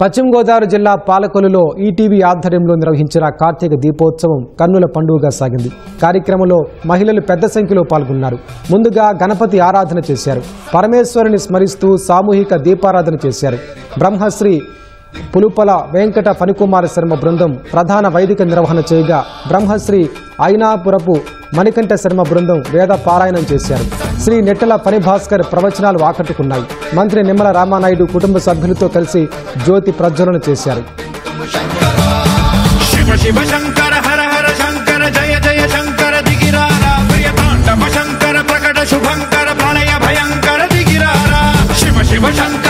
పశ్చిమ గోదావరి జిల్లా పాలకొల్లులో ఈటీవీ ఆధ్వర్యంలో నిర్వహించిన కార్తీక దీపోత్సవం కన్నుల పండుగగా సాగింది. కార్యక్రమంలో మహిళలు పెద్ద సంఖ్యలో పాల్గొన్నారు. ముందుగా గణపతి ఆరాధన చేశారు. పరమేశ్వరుని స్మరిస్తూ సామూహిక దీపారాధన చేశారు. బ్రహ్మశ్రీ పులుపల వెంకట ఫణికుమార శర్మ బృందం ప్రధాన వైదిక నిర్వహణ చేయగా బ్రహ్మశ్రీ అయినాపురపు మణికంఠ శర్మ బృందం వేద పారాయణం చేశారు. శ్రీ నెట్టల ఫణిభాస్కర్ ప్రవచనాలు ఆకట్టుకున్నాయి. మంత్రి నిమ్మల రామానాయుడు కుటుంబ సభ్యులతో కలిసి జ్యోతి ప్రజ్వలన చేశారు. శివ శివ శంకర హర హర శంకర జయ జయ శంకర దిగిరారా ప్రియతాండవ శంకర ప్రకట శుభంకర ప్రళయ భయంకర దిగిరారా శివ శివ శంకర